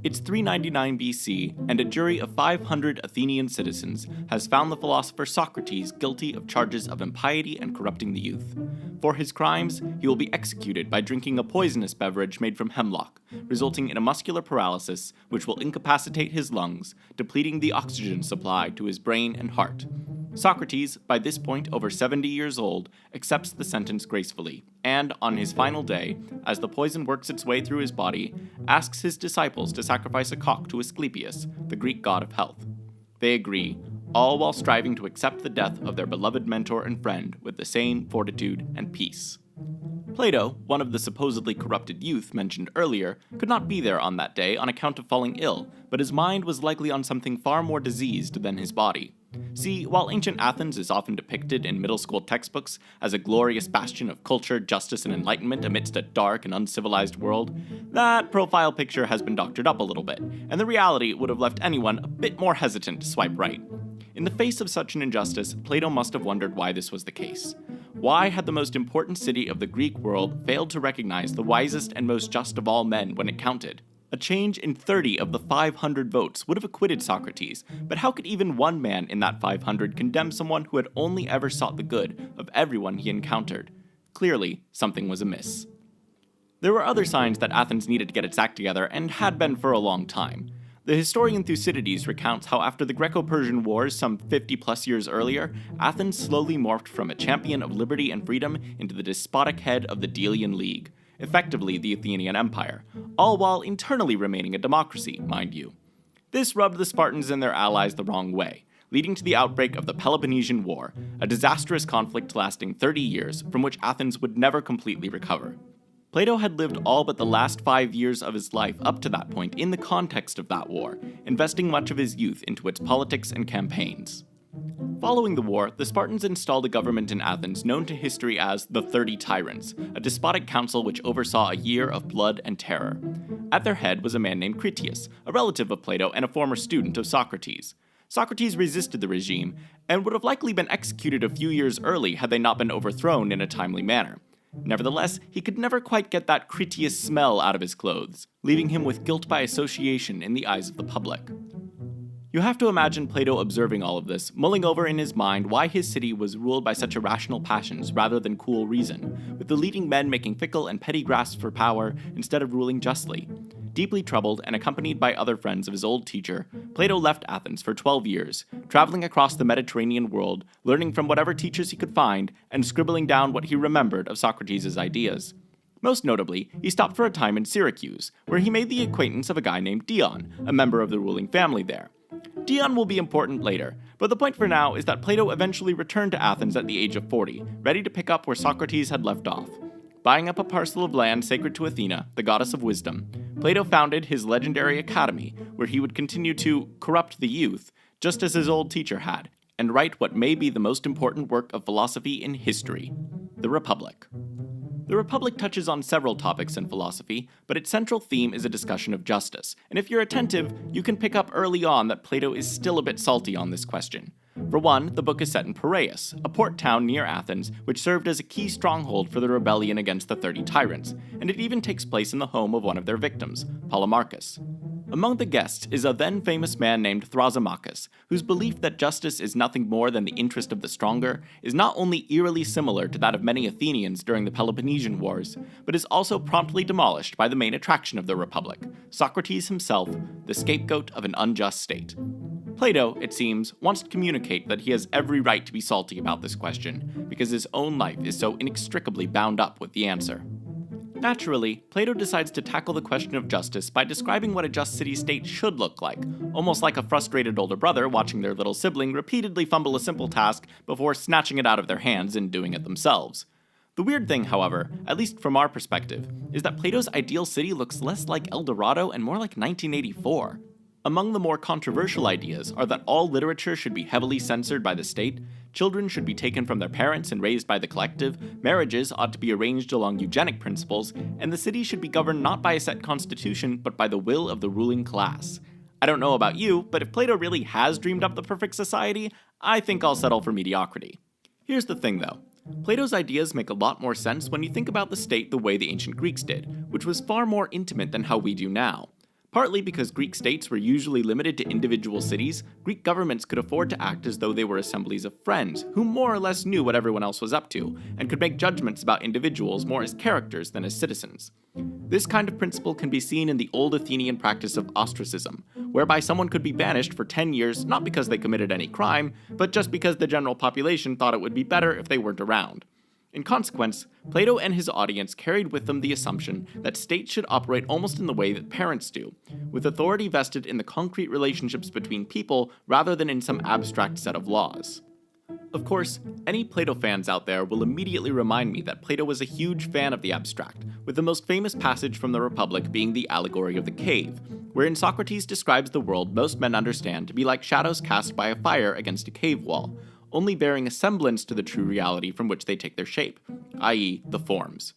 It's 399 BC, and a jury of 500 Athenian citizens has found the philosopher Socrates guilty of charges of impiety and corrupting the youth. For his crimes, he will be executed by drinking a poisonous beverage made from hemlock, resulting in a muscular paralysis which will incapacitate his lungs, depleting the oxygen supply to his brain and heart. Socrates, by this point over 70 years old, accepts the sentence gracefully, and on his final day, as the poison works its way through his body, asks his disciples to sacrifice a cock to Asclepius, the Greek god of health. They agree, all while striving to accept the death of their beloved mentor and friend with the same fortitude and peace. Plato, one of the supposedly corrupted youth mentioned earlier, could not be there on that day on account of falling ill, but his mind was likely on something far more diseased than his body. See, while ancient Athens is often depicted in middle school textbooks as a glorious bastion of culture, justice, and enlightenment amidst a dark and uncivilized world, that profile picture has been doctored up a little bit, and the reality would have left anyone a bit more hesitant to swipe right. In the face of such an injustice, Plato must have wondered why this was the case. Why had the most important city of the Greek world failed to recognize the wisest and most just of all men when it counted? A change in 30 of the 500 votes would have acquitted Socrates, but how could even one man in that 500 condemn someone who had only ever sought the good of everyone he encountered? Clearly, something was amiss. There were other signs that Athens needed to get its act together, and had been for a long time. The historian Thucydides recounts how after the greco-persian wars some 50-plus years earlier, Athens slowly morphed from a champion of liberty and freedom into the despotic head of the Delian League, effectively the Athenian Empire, all while internally remaining a democracy, mind you. This rubbed the Spartans and their allies the wrong way, leading to the outbreak of the Peloponnesian War, a disastrous conflict lasting 30 years from which Athens would never completely recover. Plato had lived all but the last 5 years of his life up to that point in the context of that war, investing much of his youth into its politics and campaigns. Following the war, the Spartans installed a government in Athens known to history as the 30 Tyrants, a despotic council which oversaw a year of blood and terror. At their head was a man named Critias, a relative of Plato and a former student of Socrates. Socrates resisted the regime, and would have likely been executed a few years early had they not been overthrown in a timely manner. Nevertheless, he could never quite get that Critias smell out of his clothes, leaving him with guilt by association in the eyes of the public. You have to imagine Plato observing all of this, mulling over in his mind why his city was ruled by such irrational passions rather than cool reason, with the leading men making fickle and petty grasps for power instead of ruling justly. Deeply troubled and accompanied by other friends of his old teacher, Plato left Athens for 12 years, traveling across the Mediterranean world, learning from whatever teachers he could find, and scribbling down what he remembered of Socrates' ideas. Most notably, he stopped for a time in Syracuse, where he made the acquaintance of a guy named Dion, a member of the ruling family there. Dion will be important later, but the point for now is that Plato eventually returned to Athens at the age of 40, ready to pick up where Socrates had left off. Buying up a parcel of land sacred to Athena, the goddess of wisdom, Plato founded his legendary academy, where he would continue to corrupt the youth, just as his old teacher had, and write what may be the most important work of philosophy in history, the Republic. The Republic touches on several topics in philosophy, but its central theme is a discussion of justice, and if you're attentive, you can pick up early on that Plato is still a bit salty on this question. For one, the book is set in Piraeus, a port town near Athens, which served as a key stronghold for the rebellion against the 30 Tyrants, and it even takes place in the home of one of their victims, Polemarchus. Among the guests is a then famous man named Thrasymachus, whose belief that justice is nothing more than the interest of the stronger is not only eerily similar to that of many Athenians during the Peloponnesian Wars, but is also promptly demolished by the main attraction of the Republic, Socrates himself, the scapegoat of an unjust state. Plato, it seems, wants to communicate that he has every right to be salty about this question, because his own life is so inextricably bound up with the answer. Naturally, Plato decides to tackle the question of justice by describing what a just city-state should look like, almost like a frustrated older brother watching their little sibling repeatedly fumble a simple task before snatching it out of their hands and doing it themselves. The weird thing, however, at least from our perspective, is that Plato's ideal city looks less like El Dorado and more like 1984. Among the more controversial ideas are that all literature should be heavily censored by the state, children should be taken from their parents and raised by the collective, marriages ought to be arranged along eugenic principles, and the city should be governed not by a set constitution, but by the will of the ruling class. I don't know about you, but if Plato really has dreamed up the perfect society, I think I'll settle for mediocrity. Here's the thing though. Plato's ideas make a lot more sense when you think about the state the way the ancient Greeks did, which was far more intimate than how we do now. Partly because Greek states were usually limited to individual cities, Greek governments could afford to act as though they were assemblies of friends who more or less knew what everyone else was up to, and could make judgments about individuals more as characters than as citizens. This kind of principle can be seen in the old Athenian practice of ostracism, whereby someone could be banished for 10 years not because they committed any crime, but just because the general population thought it would be better if they weren't around. In consequence, Plato and his audience carried with them the assumption that states should operate almost in the way that parents do, with authority vested in the concrete relationships between people rather than in some abstract set of laws. Of course, any Plato fans out there will immediately remind me that Plato was a huge fan of the abstract, with the most famous passage from the Republic being the Allegory of the Cave, wherein Socrates describes the world most men understand to be like shadows cast by a fire against a cave wall, only bearing a semblance to the true reality from which they take their shape, i.e., the forms.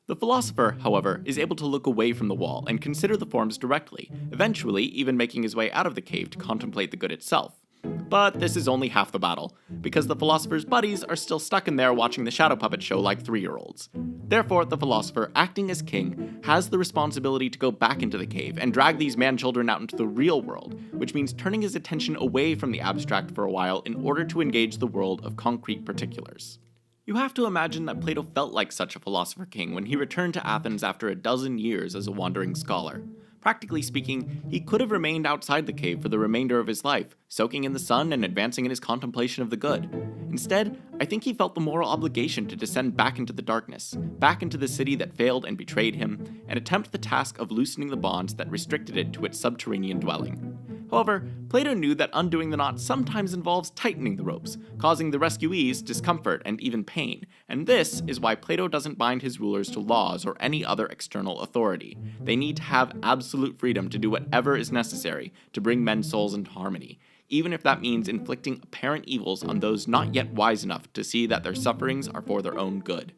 The philosopher, however, is able to look away from the wall and consider the forms directly, eventually even making his way out of the cave to contemplate the good itself. But this is only half the battle, because the philosopher's buddies are still stuck in there watching the shadow puppet show like 3-year-olds. Therefore, the philosopher, acting as king, has the responsibility to go back into the cave and drag these man-children out into the real world, which means turning his attention away from the abstract for a while in order to engage the world of concrete particulars. You have to imagine that Plato felt like such a philosopher king when he returned to Athens after a dozen years as a wandering scholar. Practically speaking, he could have remained outside the cave for the remainder of his life, soaking in the sun and advancing in his contemplation of the good. Instead, I think he felt the moral obligation to descend back into the darkness, back into the city that failed and betrayed him, and attempt the task of loosening the bonds that restricted it to its subterranean dwelling. However, Plato knew that undoing the knot sometimes involves tightening the ropes, causing the rescuees discomfort and even pain, and this is why Plato doesn't bind his rulers to laws or any other external authority. They need to have absolute freedom to do whatever is necessary to bring men's souls into harmony, even if that means inflicting apparent evils on those not yet wise enough to see that their sufferings are for their own good.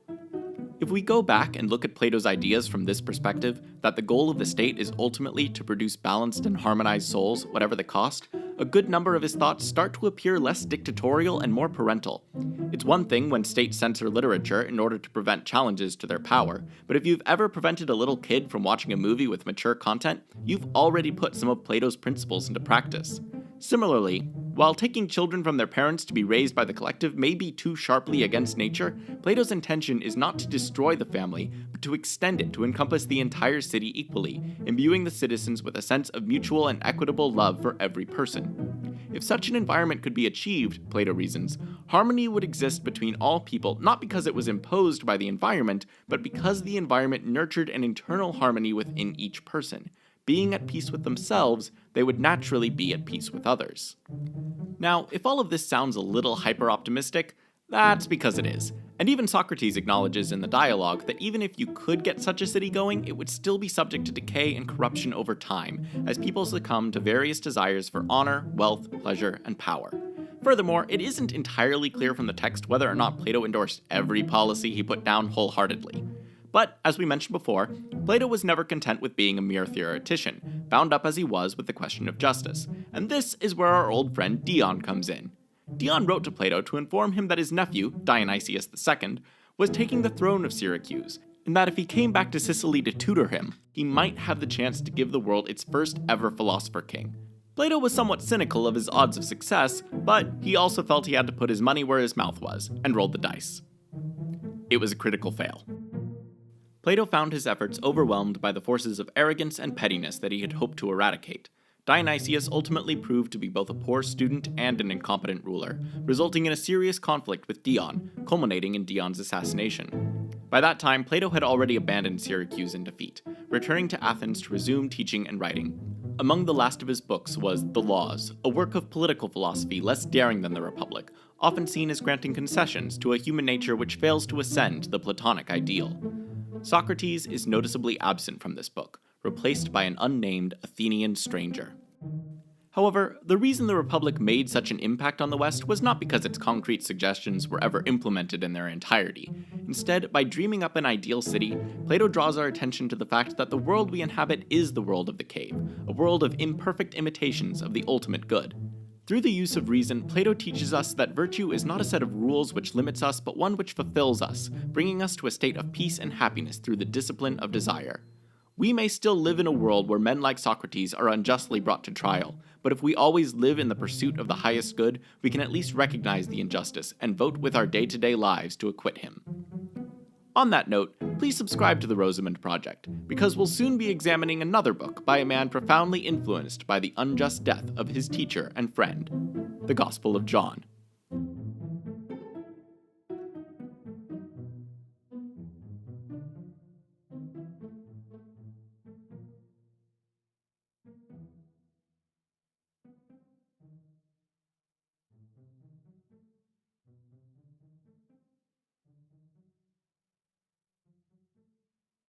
If we go back and look at Plato's ideas from this perspective, that the goal of the state is ultimately to produce balanced and harmonized souls, whatever the cost, a good number of his thoughts start to appear less dictatorial and more parental. It's one thing when states censor literature in order to prevent challenges to their power, but if you've ever prevented a little kid from watching a movie with mature content, you've already put some of Plato's principles into practice. Similarly, while taking children from their parents to be raised by the collective may be too sharply against nature, Plato's intention is not to destroy the family, but to extend it to encompass the entire city equally, imbuing the citizens with a sense of mutual and equitable love for every person. If such an environment could be achieved, Plato reasons, harmony would exist between all people not because it was imposed by the environment, but because the environment nurtured an internal harmony within each person. Being at peace with themselves, they would naturally be at peace with others. Now, if all of this sounds a little hyper-optimistic, that's because it is. And even Socrates acknowledges in the dialogue that even if you could get such a city going, it would still be subject to decay and corruption over time, as people succumb to various desires for honor, wealth, pleasure, and power. Furthermore, it isn't entirely clear from the text whether or not Plato endorsed every policy he put down wholeheartedly. But, as we mentioned before, Plato was never content with being a mere theoretician, bound up as he was with the question of justice, and this is where our old friend Dion comes in. Dion wrote to Plato to inform him that his nephew, Dionysius II, was taking the throne of Syracuse, and that if he came back to Sicily to tutor him, he might have the chance to give the world its first ever philosopher king. Plato was somewhat cynical of his odds of success, but he also felt he had to put his money where his mouth was, and rolled the dice. It was a critical fail. Plato found his efforts overwhelmed by the forces of arrogance and pettiness that he had hoped to eradicate. Dionysius ultimately proved to be both a poor student and an incompetent ruler, resulting in a serious conflict with Dion, culminating in Dion's assassination. By that time, Plato had already abandoned Syracuse in defeat, returning to Athens to resume teaching and writing. Among the last of his books was The Laws, a work of political philosophy less daring than the Republic, often seen as granting concessions to a human nature which fails to ascend to the Platonic ideal. Socrates is noticeably absent from this book, replaced by an unnamed Athenian stranger. However, the reason the Republic made such an impact on the West was not because its concrete suggestions were ever implemented in their entirety. Instead, by dreaming up an ideal city, Plato draws our attention to the fact that the world we inhabit is the world of the cave, a world of imperfect imitations of the ultimate good. Through the use of reason, Plato teaches us that virtue is not a set of rules which limits us, but one which fulfills us, bringing us to a state of peace and happiness through the discipline of desire. We may still live in a world where men like Socrates are unjustly brought to trial, but if we always live in the pursuit of the highest good, we can at least recognize the injustice and vote with our day-to-day lives to acquit him. On that note, please subscribe to the Rosamund Project, because we'll soon be examining another book by a man profoundly influenced by the unjust death of his teacher and friend, the Gospel of John.